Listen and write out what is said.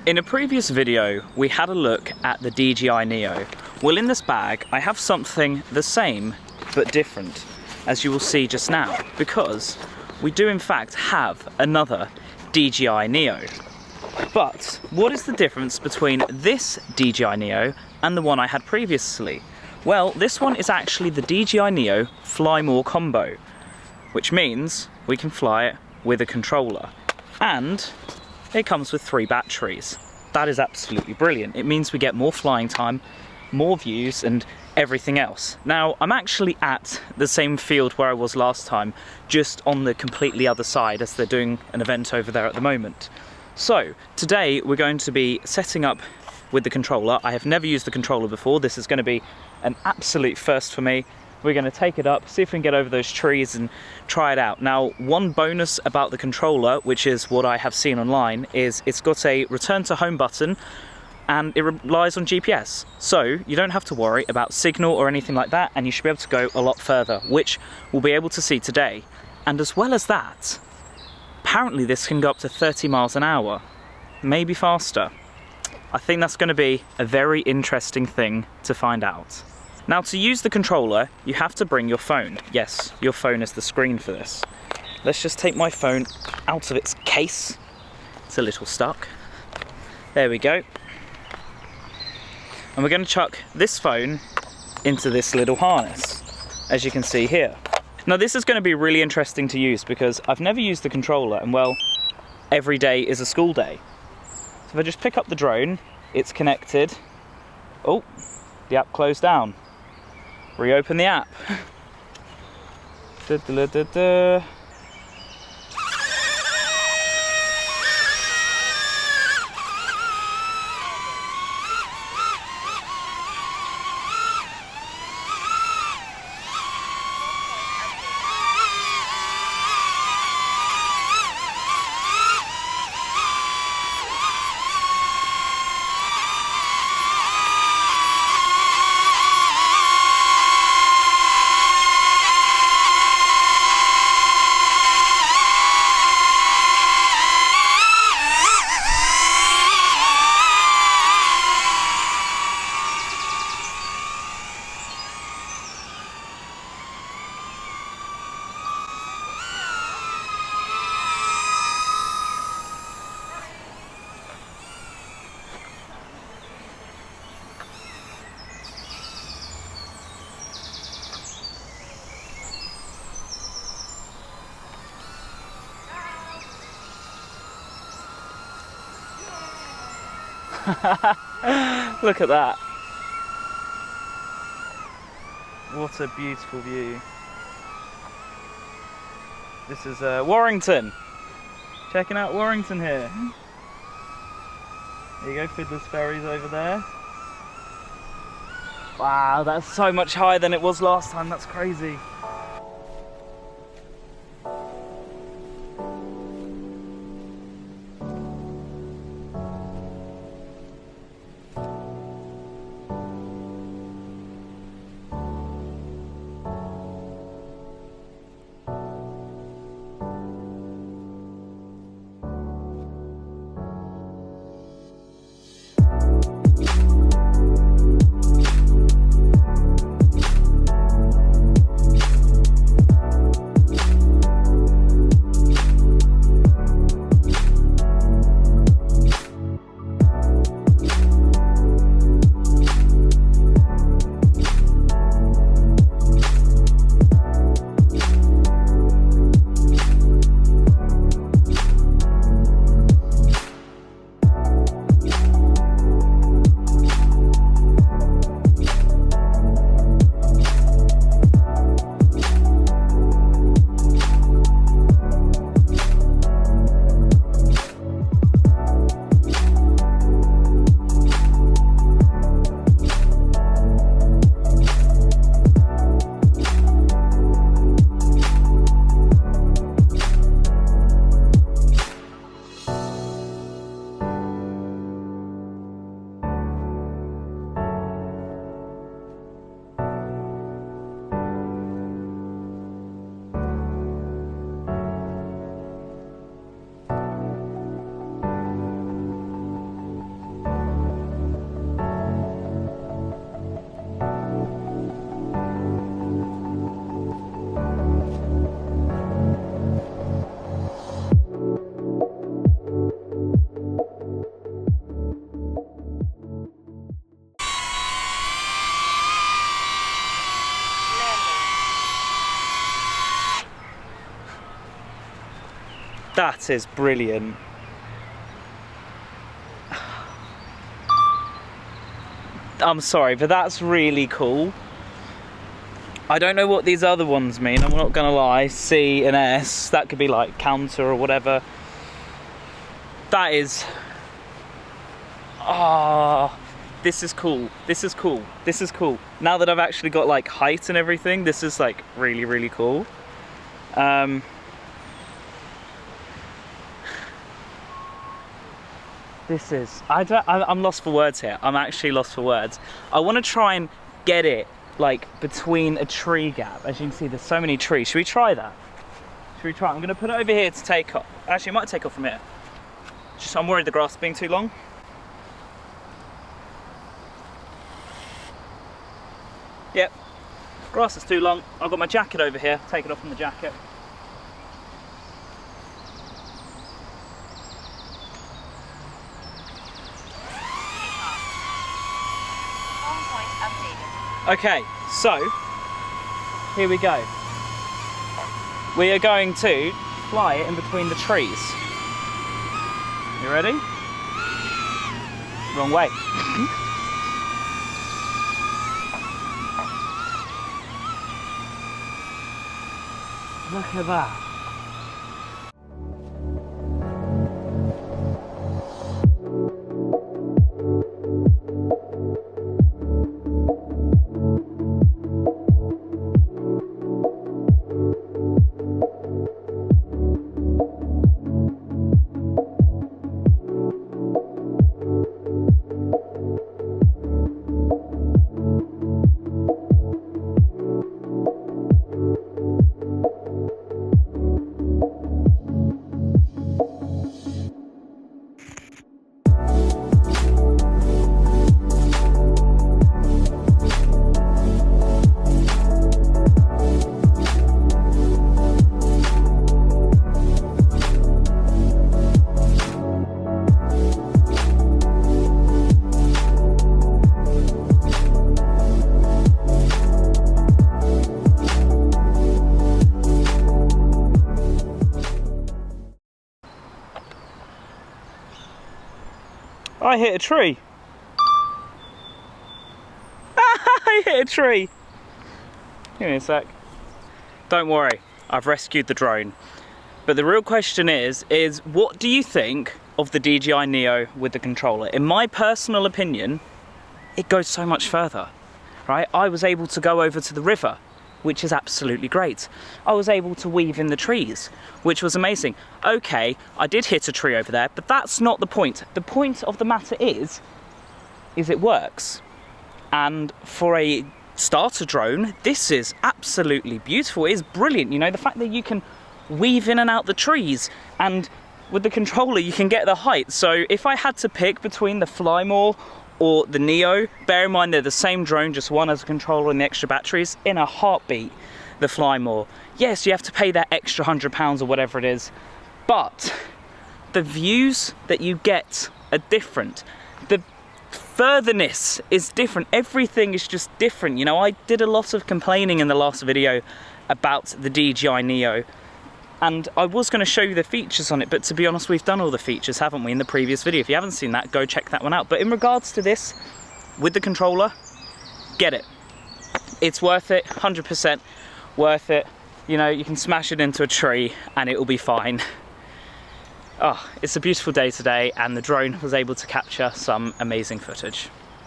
In a previous video, we had a look at the DJI Neo. Well, in this bag, I have something the same, but different, as you will see just now, because we do in fact have another DJI Neo. But what is the difference between this DJI Neo and the one I had previously? Well, this one is actually the DJI Neo Fly More combo, which means we can fly it with a controller. And it comes with 3 batteries. That is absolutely brilliant. It means we get more flying time, more views, and everything else. Now, I'm actually at the same field where I was last time, just on the completely other side, as they're doing an event over there at the moment. So, today we're going to be setting up with the controller. I have never used the controller before. This is going to be an absolute first for me. We're going to take it up, see if we can get over those trees and try it out. Now, one bonus about the controller, which is what I have seen online, is it's got a return to home button and it relies on GPS. So you don't have to worry about signal or anything like that, and you should be able to go a lot further, which we'll be able to see today. And as well as that, apparently this can go up to 30 miles an hour, maybe faster. I think that's going to be a very interesting thing to find out. Now, to use the controller, you have to bring your phone. Yes, your phone is the screen for this. Let's just take my phone out of its case. It's a little stuck. There we go. And we're going to chuck this phone into this little harness, as you can see here. Now, this is going to be really interesting to use because I've never used the controller, and well, every day is a school day. So if I just pick up the drone, it's connected. Oh, the app closed down. Reopen the app. Look at that. What a beautiful view. This is Warrington. Checking out Warrington here. There you go, Fiddler's Ferry's over there. Wow, that's so much higher than it was last time. That's crazy. That is brilliant. I'm sorry, but that's really cool. I don't know what these other ones mean, I'm not gonna lie. C and S, that could be like counter or whatever. That is... Ah, this is cool. This is cool. This is cool. Now that I've actually got like height and everything, this is like really, really cool. This is... I'm lost for words here. I'm actually lost for words. I want to try and get it like between a tree gap. As you can see, there's so many trees. Should we try that? Should we try? I'm going to put it over here to take off. Actually, it might take off from here. Just I'm worried the grass is being too long. Yep, grass is too long. I've got my jacket over here. Take it off from the jacket. Okay, so here we go. We are going to fly it in between the trees. You ready? Wrong way. Look at that. I hit a tree. I hit a tree. Give me a sec. Don't worry, I've rescued the drone. But the real question is what do you think of the DJI Neo with the controller? In my personal opinion, it goes so much further, right? I was able to go over to the river, which is absolutely great. I was able to weave in the trees, which was amazing. Okay, I did hit a tree over there, but that's not the point. The point of the matter is it works. And for a starter drone, this is absolutely beautiful. It is brilliant. You know, the fact that you can weave in and out the trees, and with the controller you can get the height. So if I had to pick between the Fly More or the Neo, bear in mind they're the same drone, just one has a controller and the extra batteries, in a heartbeat, the Fly More. Yes, you have to pay that extra £100 or whatever it is, but the views that you get are different. The furtherness is different. Everything is just different. You know, I did a lot of complaining in the last video about the DJI Neo, and I was going to show you the features on it, but to be honest, we've done all the features, haven't we, in the previous video? If you haven't seen that, go check that one out. But in regards to this, with the controller, get it. It's worth it, 100% worth it. You know, you can smash it into a tree and it will be fine. Oh, it's a beautiful day today, and the drone was able to capture some amazing footage.